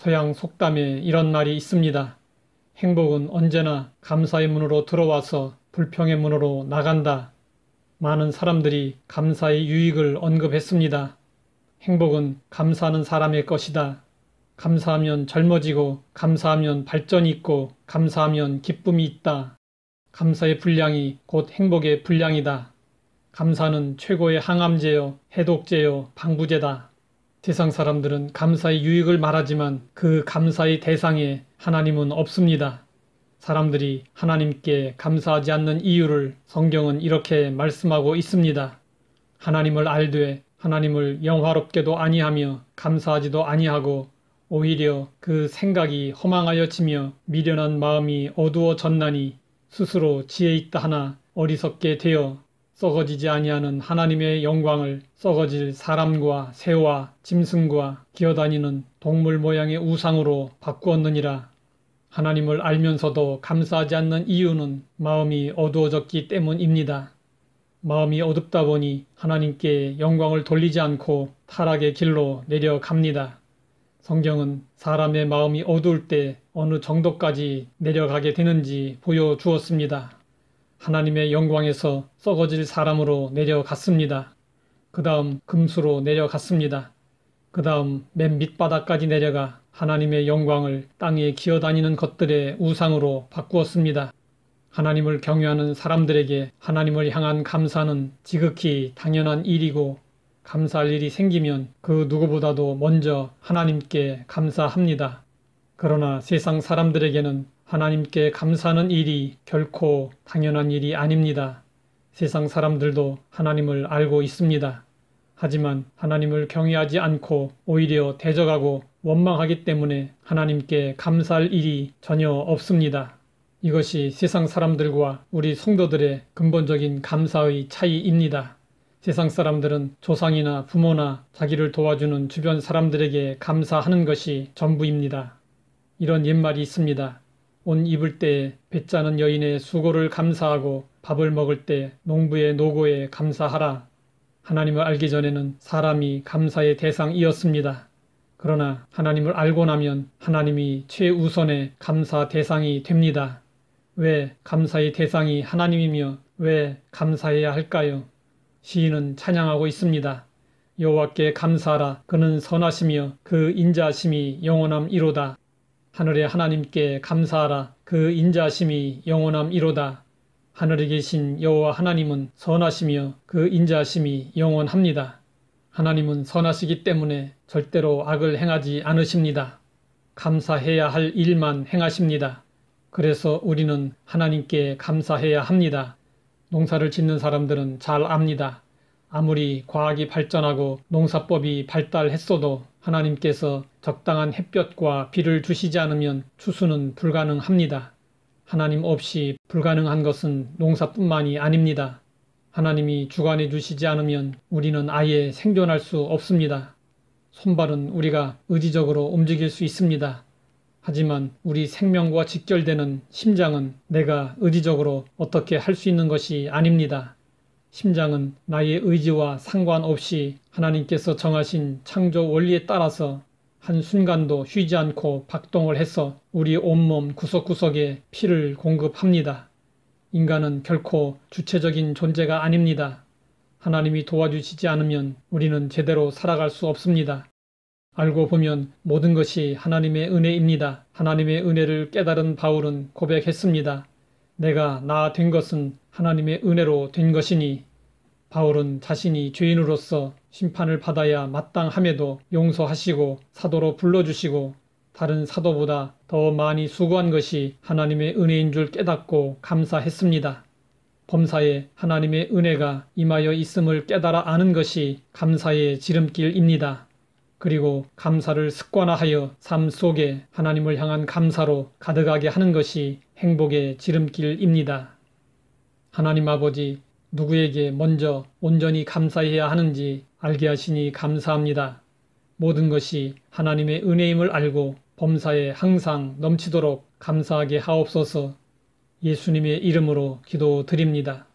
서양 속담에 이런 말이 있습니다. 행복은 언제나 감사의 문으로 들어와서 불평의 문으로 나간다. 많은 사람들이 감사의 유익을 언급했습니다. 행복은 감사하는 사람의 것이다. 감사하면 젊어지고, 감사하면 발전이 있고, 감사하면 기쁨이 있다. 감사의 분량이 곧 행복의 분량이다. 감사는 최고의 항암제요, 해독제요, 방부제다. 세상 사람들은 감사의 유익을 말하지만 그 감사의 대상에 하나님은 없습니다. 사람들이 하나님께 감사하지 않는 이유를 성경은 이렇게 말씀하고 있습니다. 하나님을 알되 하나님을 영화롭게도 아니하며 감사하지도 아니하고 오히려 그 생각이 허망하여지며 미련한 마음이 어두워졌나니 스스로 지혜 있다 하나 어리석게 되어 썩어지지 아니하는 하나님의 영광을 썩어질 사람과 새와 짐승과 기어다니는 동물 모양의 우상으로 바꾸었느니라. 하나님을 알면서도 감사하지 않는 이유는 마음이 어두워졌기 때문입니다. 마음이 어둡다 보니 하나님께 영광을 돌리지 않고 타락의 길로 내려갑니다. 성경은 사람의 마음이 어두울 때 어느 정도까지 내려가게 되는지 보여주었습니다. 하나님의 영광에서 썩어질 사람으로 내려갔습니다. 그 다음 금수로 내려갔습니다. 그 다음 맨 밑바닥까지 내려가 하나님의 영광을 땅에 기어다니는 것들의 우상으로 바꾸었습니다. 하나님을 경외하는 사람들에게 하나님을 향한 감사는 지극히 당연한 일이고 감사할 일이 생기면 그 누구보다도 먼저 하나님께 감사합니다. 그러나 세상 사람들에게는 하나님께 감사하는 일이 결코 당연한 일이 아닙니다. 세상 사람들도 하나님을 알고 있습니다. 하지만 하나님을 경외하지 않고 오히려 대적하고 원망하기 때문에 하나님께 감사할 일이 전혀 없습니다. 이것이 세상 사람들과 우리 성도들의 근본적인 감사의 차이입니다. 세상 사람들은 조상이나 부모나 자기를 도와주는 주변 사람들에게 감사하는 것이 전부입니다. 이런 옛말이 있습니다. 옷 입을 때 배짜는 여인의 수고를 감사하고 밥을 먹을 때 농부의 노고에 감사하라. 하나님을 알기 전에는 사람이 감사의 대상이었습니다. 그러나 하나님을 알고 나면 하나님이 최우선의 감사 대상이 됩니다. 왜 감사의 대상이 하나님이며 왜 감사해야 할까요? 시인은 찬양하고 있습니다. 여호와께 감사하라. 그는 선하시며 그 인자하심이 영원함이로다. 하늘의 하나님께 감사하라. 그 인자하심이 영원함이로다. 하늘에 계신 여호와 하나님은 선하시며 그 인자하심이 영원합니다. 하나님은 선하시기 때문에 절대로 악을 행하지 않으십니다. 감사해야 할 일만 행하십니다. 그래서 우리는 하나님께 감사해야 합니다. 농사를 짓는 사람들은 잘 압니다. 아무리 과학이 발전하고 농사법이 발달했어도 하나님께서 적당한 햇볕과 비를 주시지 않으면 추수는 불가능합니다. 하나님 없이 불가능한 것은 농사뿐만이 아닙니다. 하나님이 주관해 주시지 않으면 우리는 아예 생존할 수 없습니다. 손발은 우리가 의지적으로 움직일 수 있습니다. 하지만 우리 생명과 직결되는 심장은 내가 의지적으로 어떻게 할 수 있는 것이 아닙니다. 심장은 나의 의지와 상관없이 하나님께서 정하신 창조 원리에 따라서 한순간도 쉬지 않고 박동을 해서 우리 온몸 구석구석에 피를 공급합니다. 인간은 결코 주체적인 존재가 아닙니다. 하나님이 도와주시지 않으면 우리는 제대로 살아갈 수 없습니다. 알고 보면 모든 것이 하나님의 은혜입니다. 하나님의 은혜를 깨달은 바울은 고백했습니다. 내가 나 된 것은 하나님의 은혜로 된 것이니. 바울은 자신이 죄인으로서 심판을 받아야 마땅함에도 용서하시고 사도로 불러주시고 다른 사도보다 더 많이 수고한 것이 하나님의 은혜인 줄 깨닫고 감사했습니다. 범사에 하나님의 은혜가 임하여 있음을 깨달아 아는 것이 감사의 지름길입니다. 그리고 감사를 습관화하여 삶 속에 하나님을 향한 감사로 가득하게 하는 것이 행복의 지름길입니다. 하나님 아버지, 누구에게 먼저 온전히 감사해야 하는지 알게 하시니 감사합니다. 모든 것이 하나님의 은혜임을 알고 범사에 항상 넘치도록 감사하게 하옵소서. 예수님의 이름으로 기도드립니다.